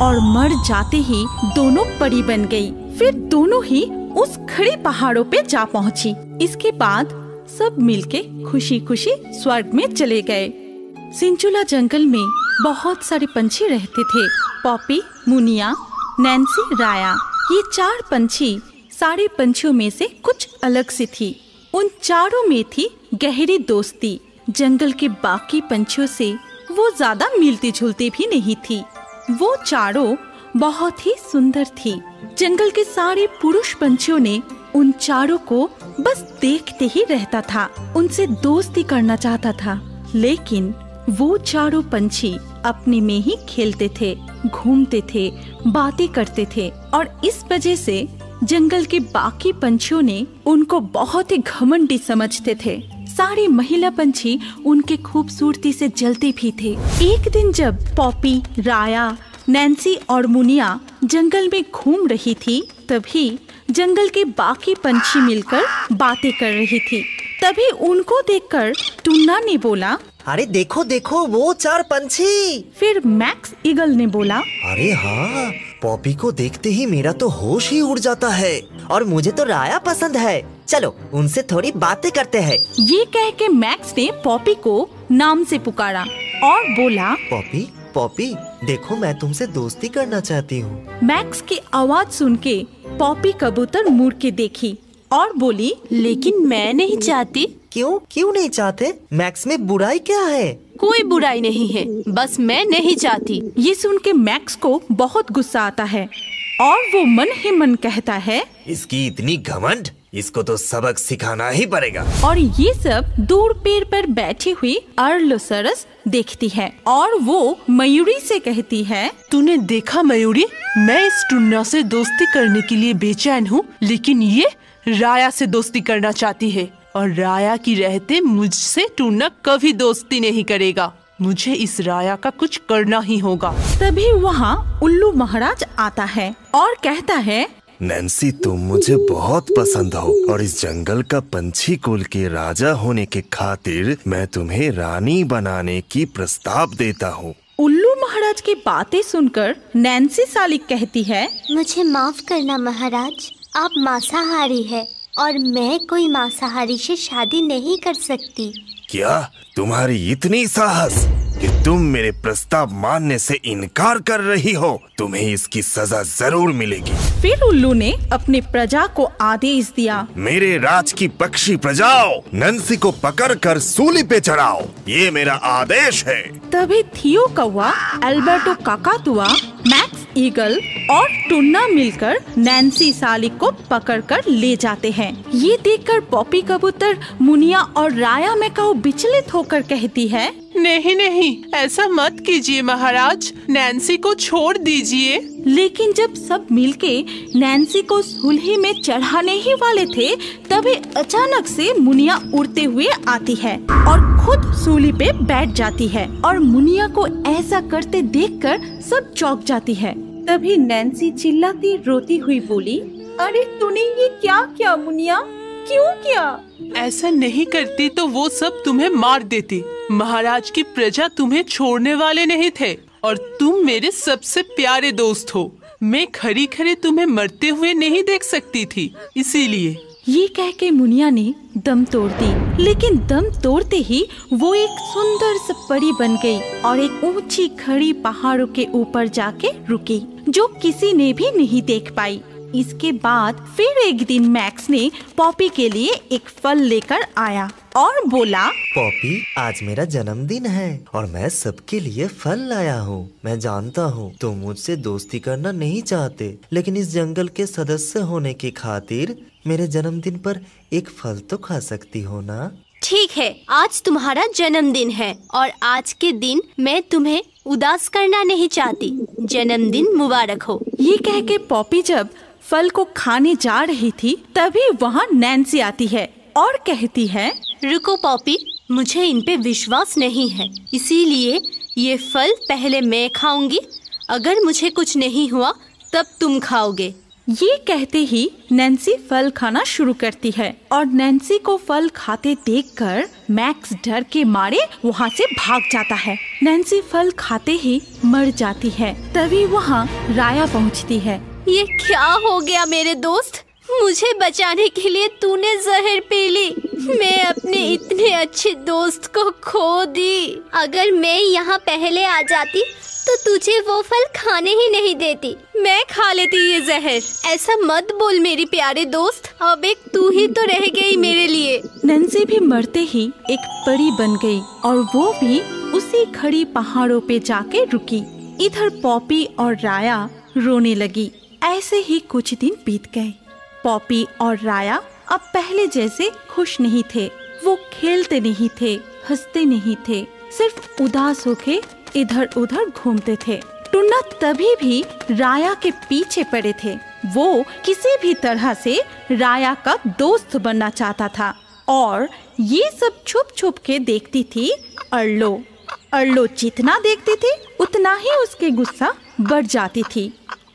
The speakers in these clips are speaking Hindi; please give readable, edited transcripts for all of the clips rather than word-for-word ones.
और मर जाते ही दोनों परी बन गई। फिर दोनों ही उस खड़ी पहाड़ों पे जा पहुंची। इसके बाद सब मिलके खुशी खुशी स्वर्ग में चले गए। सिंचुला जंगल में बहुत सारे पंछी रहते थे। पॉपी, मुनिया, नैन्सी, राया, ये 4 पंछी सारे पंछियों में से कुछ अलग सी थी। उन चारों में थी गहरी दोस्ती। जंगल के बाकी पंछियों से वो ज्यादा मिलती जुलती भी नहीं थी। वो चारों बहुत ही सुंदर थी। जंगल के सारे पुरुष पंछियों ने उन चारों को बस देखते ही रहता था, उनसे दोस्ती करना चाहता था। लेकिन वो चारों पंछी अपने में ही खेलते थे, घूमते थे, बातें करते थे और इस वजह से जंगल के बाकी पंछियों ने उनको बहुत ही घमंडी समझते थे। सारे महिला पंछी उनके खूबसूरती से जलते भी थे। एक दिन जब पॉपी, राया, नैन्सी और मुनिया जंगल में घूम रही थी, तभी जंगल के बाकी पंछी मिलकर बातें कर रही थी। तभी उनको देखकर टुन्ना ने बोला, अरे देखो देखो वो 4 पंछी। फिर मैक्स ईगल ने बोला, अरे हाँ, पॉपी को देखते ही मेरा तो होश ही उड़ जाता है और मुझे तो राया पसंद है। चलो उनसे थोड़ी बातें करते हैं। ये कह के मैक्स ने पॉपी को नाम से पुकारा और बोला, पॉपी पॉपी देखो मैं तुमसे दोस्ती करना चाहती हूँ। मैक्स की आवाज सुन के पॉपी कबूतर मुड़ के देखी और बोली, लेकिन मैं नहीं चाहती। क्यों नहीं चाहते? मैक्स में बुराई क्या है? कोई बुराई नहीं है, बस मैं नहीं चाहती। ये सुन के मैक्स को बहुत गुस्सा आता है और वो मन ही मन कहता है, इसकी इतनी घमंड, इसको तो सबक सिखाना ही पड़ेगा। और ये सब दूर पेड़ पर बैठी हुई अर्लोसरस देखती है और वो मयूरी से कहती है, तूने देखा मयूरी, मैं इस टुन्ना से दोस्ती करने के लिए बेचैन हूँ, लेकिन ये राया से दोस्ती करना चाहती है और राया की रहते मुझसे टुन्ना कभी दोस्ती नहीं करेगा। मुझे इस राया का कुछ करना ही होगा। तभी वहाँ उल्लू महाराज आता है और कहता है, नैन्सी तुम मुझे बहुत पसंद हो और इस जंगल का पंछी कुल के राजा होने के खातिर मैं तुम्हें रानी बनाने की प्रस्ताव देता हूँ। उल्लू महाराज की बातें सुनकर नैन्सी सालिक कहती है, मुझे माफ करना महाराज, आप मांसाहारी है और मैं कोई मांसाहारी से शादी नहीं कर सकती। क्या तुम्हारी इतनी साहस कि तुम मेरे प्रस्ताव मानने से इनकार कर रही हो? तुम्हें इसकी सजा जरूर मिलेगी। फिर उल्लू ने अपने प्रजा को आदेश दिया, मेरे राज की पक्षी प्रजाओं, नैन्सी को पकड़कर सूली पे चढ़ाओ, ये मेरा आदेश है। तभी थियो कौवा, अल्बर्टो काकातुआ, मैक्स ईगल और टुन्ना मिलकर नैन्सी सालिक को पकड़कर ले जाते हैं। ये देखकर पॉपी कबूतर, मुनिया और राया मैकाऊ विचलित होकर कहती है, नहीं नहीं, ऐसा मत कीजिए महाराज, नैन्सी को छोड़ दीजिए। लेकिन जब सब मिलके नैन्सी को सूली में चढ़ाने ही वाले थे, तभी अचानक से मुनिया उड़ते हुए आती है और खुद सूली पे बैठ जाती है और मुनिया को ऐसा करते देखकर सब चौंक जाती है। तभी नैन्सी चिल्लाती रोती हुई बोली, अरे तूने ये क्या किया मुनिया, क्यों किया? ऐसा नहीं करती तो वो सब तुम्हें मार देती। महाराज की प्रजा तुम्हें छोड़ने वाले नहीं थे और तुम मेरे सबसे प्यारे दोस्त हो। मैं खरी खरी तुम्हें मरते हुए नहीं देख सकती थी, इसीलिए। ये कह के मुनिया ने दम तोड़ दी, लेकिन दम तोड़ते ही वो एक सुंदर सी परी बन गई और एक ऊंची खड़ी पहाड़ों के ऊपर जाके रुकी, जो किसी ने भी नहीं देख पाई। इसके बाद फिर एक दिन मैक्स ने पॉपी के लिए एक फल लेकर आया और बोला, पॉपी आज मेरा जन्मदिन है और मैं सबके लिए फल लाया हूँ। मैं जानता हूँ तुम मुझसे दोस्ती करना नहीं चाहते, लेकिन इस जंगल के सदस्य होने की खातिर मेरे जन्मदिन पर एक फल तो खा सकती हो ना? ठीक है, आज तुम्हारा जन्मदिन है और आज के दिन मैं तुम्हें उदास करना नहीं चाहती। जन्मदिन मुबारक हो। ये कह के पॉपी जब फल को खाने जा रही थी, तभी वहाँ नैन्सी आती है और कहती है, रुको पॉपी, मुझे इन पे विश्वास नहीं है, इसीलिए ये फल पहले मैं खाऊंगी। अगर मुझे कुछ नहीं हुआ तब तुम खाओगे। ये कहते ही नैन्सी फल खाना शुरू करती है और नैन्सी को फल खाते देखकर मैक्स डर के मारे वहाँ से भाग जाता है। नैन्सी फल खाते ही मर जाती है। तभी वहाँ राया पहुँचती है। ये क्या हो गया मेरे दोस्त? मुझे बचाने के लिए तूने जहर पी ली। मैं अपने इतने अच्छे दोस्त को खो दी। अगर मैं यहाँ पहले आ जाती तो तुझे वो फल खाने ही नहीं देती। मैं खा लेती ये जहर। ऐसा मत बोल मेरी प्यारे दोस्त। अब एक तू ही तो रह गई मेरे लिए। नैन्सी भी मरते ही एक परी बन गई और वो भी उसी खड़ी पहाड़ों पे जाके रुकी। इधर पॉपी और राया रोने लगी। ऐसे ही कुछ दिन बीत गए। पॉपी और राया अब पहले जैसे खुश नहीं थे। वो खेलते नहीं थे, हंसते नहीं थे, सिर्फ उदास होके इधर उधर घूमते थे। टुन्ना तभी भी राया के पीछे पड़े थे। वो किसी भी तरह से राया का दोस्त बनना चाहता था और ये सब छुप छुप के देखती थी अर्लो। अर्लो जितना देखती थी उतना ही उसके गुस्सा बढ़ जाती थी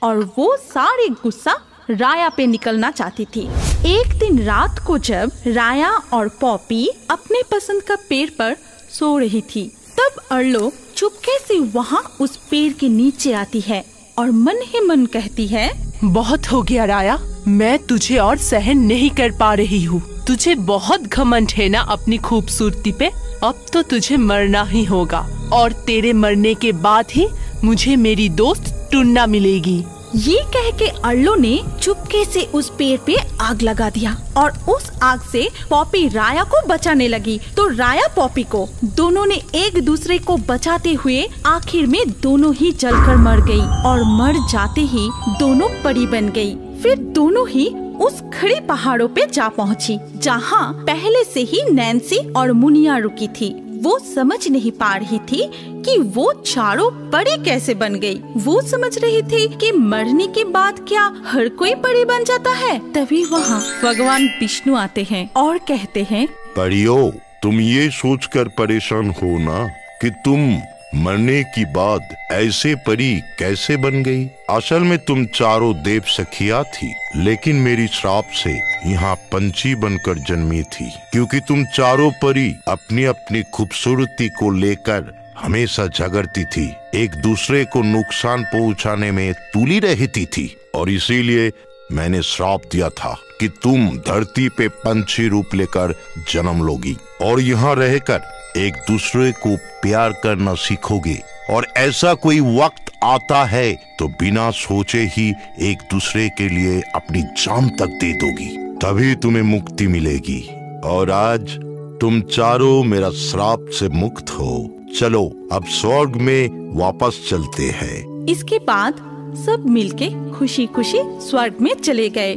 और वो सारे गुस्सा राया पे निकलना चाहती थी। एक दिन रात को जब राया और पॉपी अपने पसंद का पेड़ पर सो रही थी, तब अर्लो चुपके से वहाँ उस पेड़ के नीचे आती है और मन ही मन कहती है, बहुत हो गया राया, मैं तुझे और सहन नहीं कर पा रही हूँ। तुझे बहुत घमंड है ना अपनी खूबसूरती पे। अब तो तुझे मरना ही होगा और तेरे मरने के बाद ही मुझे मेरी दोस्त टुन्ना मिलेगी। ये कह के अर्लो ने चुपके से उस पेड़ पे आग लगा दिया और उस आग से पॉपी राया को बचाने लगी तो राया पॉपी को, दोनों ने एक दूसरे को बचाते हुए आखिर में दोनों ही जलकर मर गई और मर जाते ही दोनों परी बन गई। फिर दोनों ही उस खड़ी पहाड़ों पे जा पहुँची जहाँ पहले से ही नैन्सी और मुनिया रुकी थी। वो समझ नहीं पा रही थी कि वो चारों परी कैसे बन गई। वो समझ रही थी कि मरने के बाद क्या हर कोई परी बन जाता है। तभी वहाँ भगवान विष्णु आते हैं और कहते हैं, परियों, तुम ये सोचकर परेशान हो ना कि तुम मरने की बाद ऐसे परी कैसे बन गई। असल में तुम चारों देव सखिया थी, लेकिन मेरी श्राप से यहाँ पंछी बनकर जन्मी थी। क्योंकि तुम चारों परी अपनी अपनी खूबसूरती को लेकर हमेशा झगड़ती थी, एक दूसरे को नुकसान पहुँचाने में तुली रहती थी और इसीलिए मैंने श्राप दिया था कि तुम धरती पे पंछी रूप लेकर जन्म लोगी और यहाँ रहकर एक दूसरे को प्यार करना सीखोगे और ऐसा कोई वक्त आता है तो बिना सोचे ही एक दूसरे के लिए अपनी जान तक दे दोगी, तभी तुम्हें मुक्ति मिलेगी। और आज तुम चारों मेरा श्राप से मुक्त हो। चलो अब स्वर्ग में वापस चलते हैं। इसके बाद सब मिलके खुशी खुशी स्वर्ग में चले गए।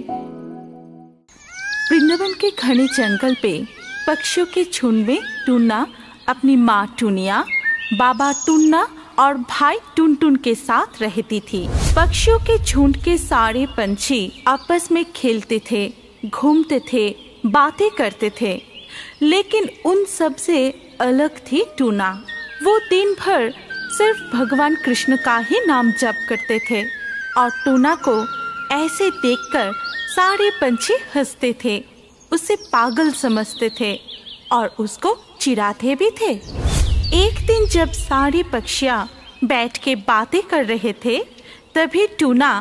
वृंदावन के घने जंगल पे पक्षियों के झुंड में टुन्ना अपनी माँ टुनिया, बाबा टुन्ना और भाई टुनटुन के साथ रहती थी। पक्षियों के झुंड के सारे पंछी आपस में खेलते थे, घूमते थे, बातें करते थे, लेकिन उन सब से अलग थी टुना। वो दिन भर सिर्फ भगवान कृष्ण का ही नाम जप करते थे और टुना को ऐसे देखकर सारे पंछी हंसते थे, उसे पागल समझते थे और उसको चिढ़ाते भी थे। एक दिन जब सारे पक्षियाँ बैठ के बातें कर रहे थे, तभी टुना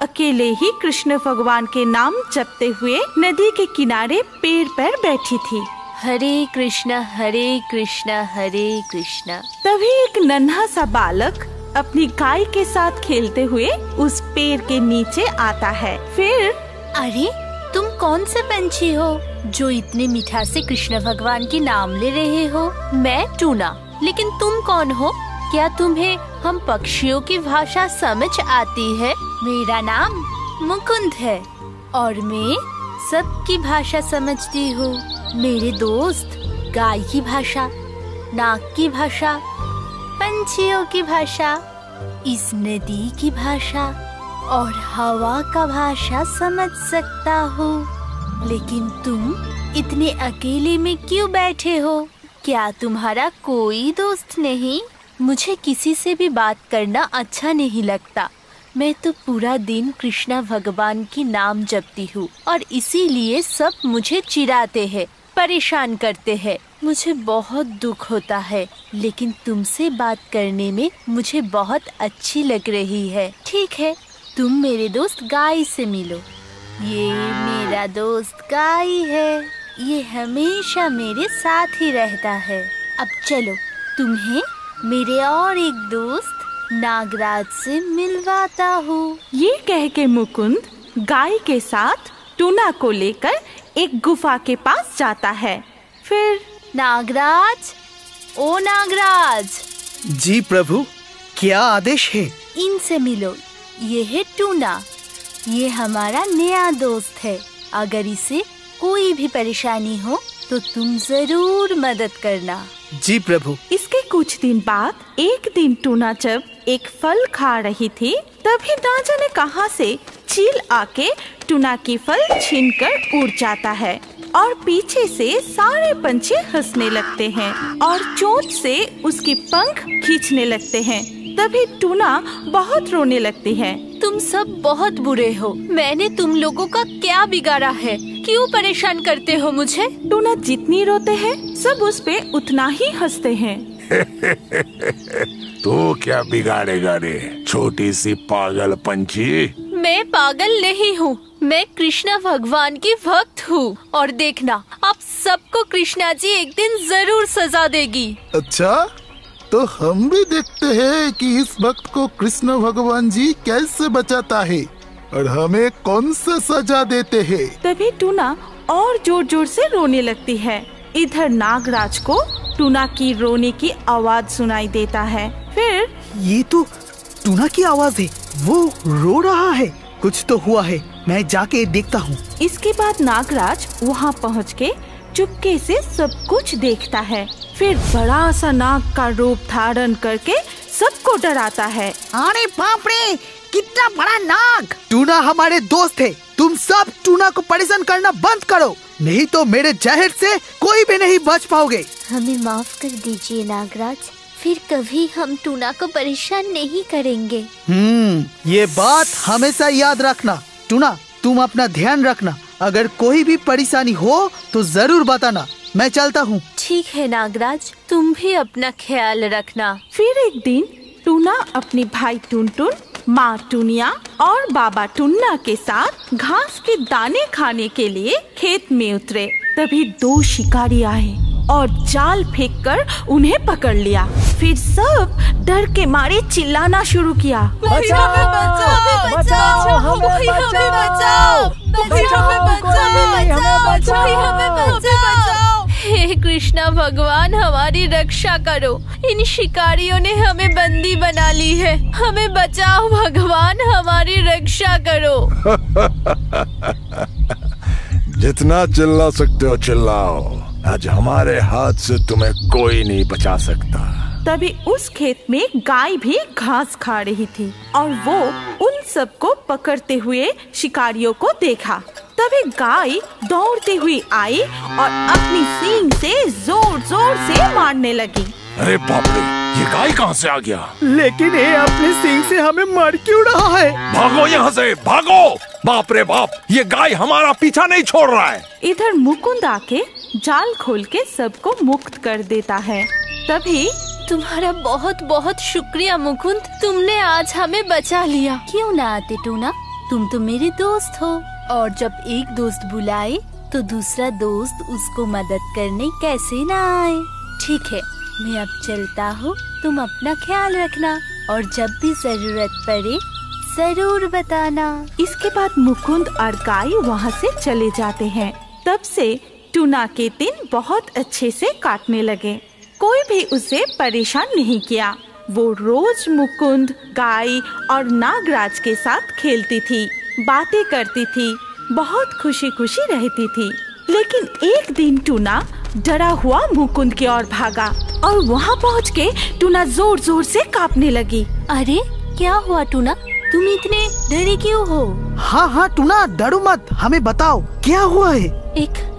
अकेले ही कृष्ण भगवान के नाम जपते हुए नदी के किनारे पेड़ पर बैठी थी। हरे कृष्णा हरे कृष्णा हरे कृष्णा। तभी एक नन्हा सा बालक अपनी गाय के साथ खेलते हुए उस पेड़ के नीचे आता है। फिर, अरे तुम कौन से पंछी हो जो इतने मीठा से कृष्ण भगवान के नाम ले रहे हो? मैं टुना, लेकिन तुम कौन हो? क्या तुम्हें हम पक्षियों की भाषा समझ आती है? मेरा नाम मुकुंद है और मैं सबकी भाषा समझती हूँ। मेरे दोस्त गाय की भाषा, नाग की भाषा, पंछियों की भाषा, इस नदी की भाषा और हवा का भाषा समझ सकता हूँ। लेकिन तुम इतने अकेले में क्यों बैठे हो? क्या तुम्हारा कोई दोस्त नहीं? मुझे किसी से भी बात करना अच्छा नहीं लगता, मैं तो पूरा दिन कृष्णा भगवान की नाम जपती हूँ और इसीलिए सब मुझे चिढ़ाते हैं, परेशान करते हैं। मुझे बहुत दुख होता है, लेकिन तुमसे बात करने में मुझे बहुत अच्छी लग रही है। ठीक है, तुम मेरे दोस्त गाय से मिलो। ये मेरा दोस्त गाय है, ये हमेशा मेरे साथ ही रहता है। अब चलो तुम्हें मेरे और एक दोस्त नागराज से मिलवाता हूँ। ये कह के मुकुंद गाय के साथ टूना को लेकर एक गुफा के पास जाता है। फिर नागराज, ओ नागराज। जी प्रभु, क्या आदेश है? इनसे मिलो, ये है टूना, ये हमारा नया दोस्त है। अगर इसे कोई भी परेशानी हो तो तुम जरूर मदद करना। जी प्रभु। इसके कुछ दिन बाद एक दिन टूना जब एक फल खा रही थी, तभी ना जाने कहां से चील आके टूना की फल छीनकर उड़ जाता है और पीछे से सारे पंछी हंसने लगते हैं और चोंच से उसकी पंख खींचने लगते हैं। तभी टूना बहुत रोने लगती है। तुम सब बहुत बुरे हो, मैंने तुम लोगों का क्या बिगाड़ा है? क्यों परेशान करते हो मुझे? टूना जितनी रोते हैं सब उस पे उतना ही हंसते हैं। तो क्या बिगाड़ेगा रे छोटी सी पागल पंछी? मैं पागल नहीं हूँ, मैं कृष्णा भगवान की भक्त हूँ और देखना आप सबको कृष्णा जी एक दिन जरूर सजा देगी। अच्छा, तो हम भी देखते हैं कि इस वक्त को कृष्ण भगवान जी कैसे बचाता है और हमें कौन सा सजा देते हैं। तभी टूना और जोर जोर से रोने लगती है। इधर नागराज को टूना की रोने की आवाज सुनाई देता है। फिर ये तो टूना की आवाज है, वो रो रहा है। कुछ तो हुआ है, मैं जाके देखता हूँ। इसके बाद नागराज वहाँ पहुँच के चुपके से सब कुछ देखता है। फिर बड़ा सा नाग का रूप धारण करके सबको डराता है। अरे बाप रे, कितना बड़ा नाग! टूना हमारे दोस्त है, तुम सब टूना को परेशान करना बंद करो, नहीं तो मेरे जहर से कोई भी नहीं बच पाओगे। हमें माफ कर दीजिए नागराज, फिर कभी हम टूना को परेशान नहीं करेंगे। ये बात हमेशा याद रखना। टूना, तुम अपना ध्यान रखना, अगर कोई भी परेशानी हो तो जरूर बताना। मैं चलता हूँ। ठीक है नागराज, तुम भी अपना ख्याल रखना। फिर एक दिन टूना अपने भाई टुनटुन, माँ टुनिया और बाबा टुन्ना के साथ घास के दाने खाने के लिए खेत में उतरे। तभी दो शिकारी आए और जाल फेंककर उन्हें पकड़ लिया। फिर सब डर के मारे चिल्लाना शुरू किया। हे कृष्णा भगवान, हमारी रक्षा करो, इन शिकारियों ने हमें बंदी बना ली है, हमें बचाओ भगवान, हमारी रक्षा करो। जितना चिल्ला सकते हो चिल्लाओ, आज हमारे हाथ से तुम्हें कोई नहीं बचा सकता। तभी उस खेत में गाय भी घास खा रही थी और वो उन सबको पकड़ते हुए शिकारियों को देखा। तभी गाय दौड़ती हुई आई और अपनी सींग से जोर जोर से मारने लगी। अरे बाप रे, ये गाय कहाँ से आ गया? लेकिन ये अपने सींग से हमें मार क्यों रहा है? भागो यहाँ से, भागो! बाप रे बाप, ये गाय हमारा पीछा नहीं छोड़ रहा है। इधर मुकुंद आके जाल खोल के सबको मुक्त कर देता है। तभी तुम्हारा बहुत बहुत शुक्रिया मुकुंद, तुमने आज हमें बचा लिया। क्यों ना आते टूना, तुम तो मेरे दोस्त हो और जब एक दोस्त बुलाए तो दूसरा दोस्त उसको मदद करने कैसे ना आए। ठीक है, मैं अब चलता हूँ, तुम अपना ख्याल रखना और जब भी जरूरत पड़े जरूर बताना। इसके बाद मुकुंद और गाय वहाँ से चले जाते हैं। तब से टूना के दिन बहुत अच्छे से काटने लगे। कोई भी उसे परेशान नहीं किया। वो रोज मुकुंद, गाय और नागराज के साथ खेलती थी, बातें करती थी, बहुत खुशी खुशी रहती थी। लेकिन एक दिन टूना डरा हुआ मुकुंद की ओर भागा और वहाँ पहुँच के टूना जोर जोर से कांपने लगी। अरे क्या हुआ टूना, तुम इतने डरे क्यों हो? हाँ टूना, डरो मत, हमें बताओ क्या हुआ है।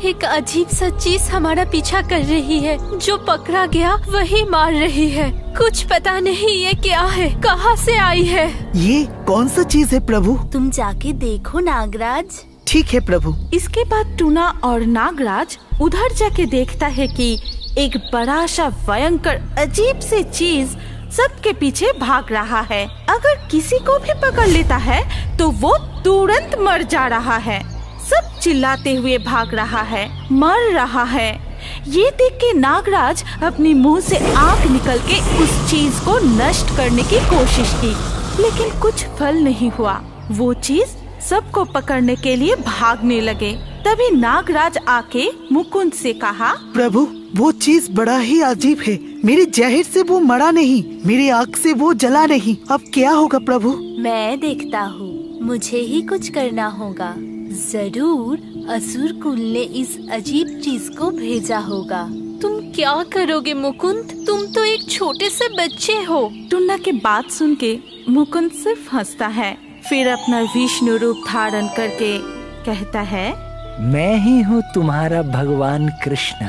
एक अजीब सा चीज हमारा पीछा कर रही है। जो पकड़ा गया वही मार रही है। कुछ पता नहीं ये क्या है, कहाँ से आई है। ये कौन सा चीज है प्रभु? तुम जाके देखो नागराज। ठीक है प्रभु। इसके बाद टूना और नागराज उधर जाके देखता है कि एक बड़ा सा भयंकर अजीब सी चीज सबके पीछे भाग रहा है। अगर किसी को भी पकड़ लेता है तो वो तुरंत मर जा रहा है। सब चिल्लाते हुए भाग रहा है, मर रहा है। ये देख के नागराज अपनी मुंह से आग निकल के उस चीज को नष्ट करने की कोशिश की, लेकिन कुछ फल नहीं हुआ। वो चीज सबको पकड़ने के लिए भागने लगे। तभी नागराज आके मुकुंद से कहा, प्रभु वो चीज बड़ा ही अजीब है। मेरे जहर से वो मरा नहीं, मेरी आग से वो जला नहीं। अब क्या होगा प्रभु? मैं देखता हूँ, मुझे ही कुछ करना होगा। जरूर असुर कुल ने इस अजीब चीज को भेजा होगा। तुम क्या करोगे मुकुंद? तुम तो एक छोटे से बच्चे हो। टुन्ना की बात सुन के मुकुंद सिर्फ हंसता है, फिर अपना विष्णु रूप धारण करके कहता है, मैं ही हूँ तुम्हारा भगवान कृष्ण,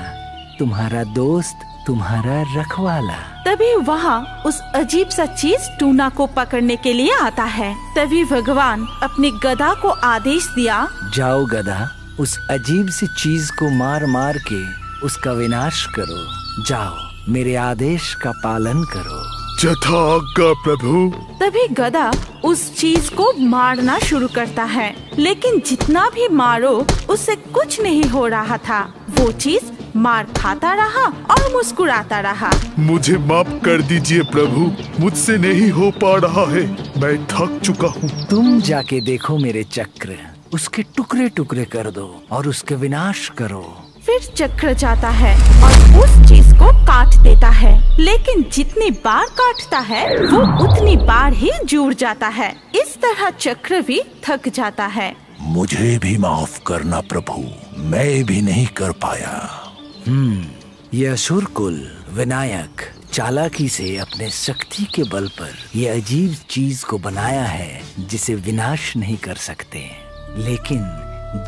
तुम्हारा दोस्त, तुम्हारा रखवाला। तभी वहाँ उस अजीब सा चीज टूना को पकड़ने के लिए आता है। तभी भगवान अपनी गदा को आदेश दिया, जाओ गदा, उस अजीब सी चीज को मार मार के उसका विनाश करो। जाओ, मेरे आदेश का पालन करो। जथा आज्ञा प्रभु। तभी गदा उस चीज को मारना शुरू करता है, लेकिन जितना भी मारो उससे कुछ नहीं हो रहा था। वो चीज मार खाता रहा और मुस्कुराता रहा। मुझे माफ कर दीजिए प्रभु, मुझसे नहीं हो पा रहा है, मैं थक चुका हूँ। तुम जाके देखो मेरे चक्र, उसके टुकड़े टुकड़े कर दो और उसके विनाश करो। फिर चक्र जाता है और उस चीज को काट देता है, लेकिन जितनी बार काटता है वो उतनी बार ही जुड़ जाता है। इस तरह चक्र भी थक जाता है। मुझे भी माफ करना प्रभु, मैं भी नहीं कर पाया। ये असुर कुल विनायक चालाकी से अपने शक्ति के बल पर ये अजीब चीज को बनाया है जिसे विनाश नहीं कर सकते, लेकिन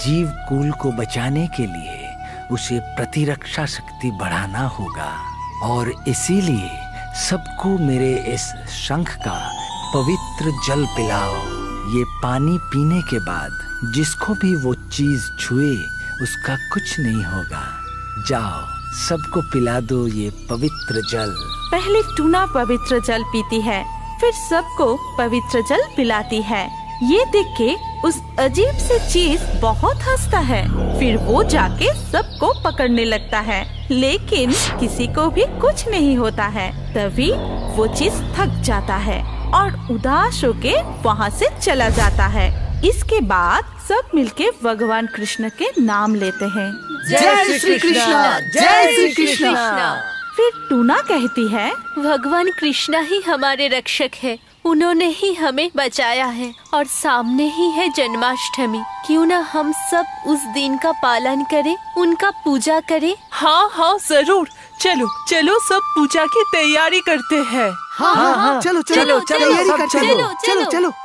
जीव कुल को बचाने के लिए उसे प्रतिरक्षा शक्ति बढ़ाना होगा। और इसीलिए सबको मेरे इस शंख का पवित्र जल पिलाओ। ये पानी पीने के बाद जिसको भी वो चीज छुए उसका कुछ नहीं होगा। जाओ, सबको पिला दो ये पवित्र जल। पहले टूना पवित्र जल पीती है, फिर सबको पवित्र जल पिलाती है। ये देख के उस अजीब से चीज बहुत हंसता है। फिर वो जाके सबको पकड़ने लगता है, लेकिन किसी को भी कुछ नहीं होता है। तभी वो चीज थक जाता है और उदास होके वहाँ से चला जाता है। इसके बाद सब मिलके भगवान कृष्ण के नाम लेते हैं। जय श्री कृष्ण, जय श्री कृष्ण। फिर टूना कहती है, भगवान कृष्ण ही हमारे रक्षक है, उन्होंने ही हमें बचाया है और सामने ही है जन्माष्टमी। क्यों ना हम सब उस दिन का पालन करें, उनका पूजा करें। हाँ जरूर, चलो चलो सब पूजा की तैयारी करते हैं। हाँ, चलो चलो।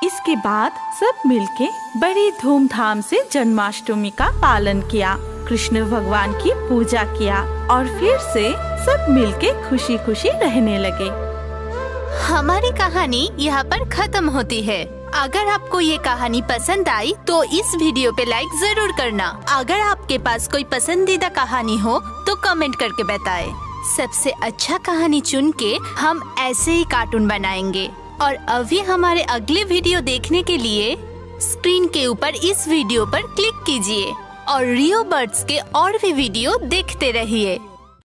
इसके बाद सब मिलके बड़ी धूमधाम से जन्माष्टमी का पालन किया, कृष्ण भगवान की पूजा किया और फिर से सब मिलके खुशी खुशी रहने लगे। हमारी कहानी यहाँ पर खत्म होती है। अगर आपको ये कहानी पसंद आई तो इस वीडियो पे लाइक जरूर करना। अगर आपके पास कोई पसंदीदा कहानी हो तो कमेंट करके बताएं। सबसे अच्छा कहानी चुन के हम ऐसे ही कार्टून बनाएंगे। और अभी हमारे अगले वीडियो देखने के लिए स्क्रीन के ऊपर इस वीडियो पर क्लिक कीजिए और रियो बर्ड्स के और भी वीडियो देखते रहिए।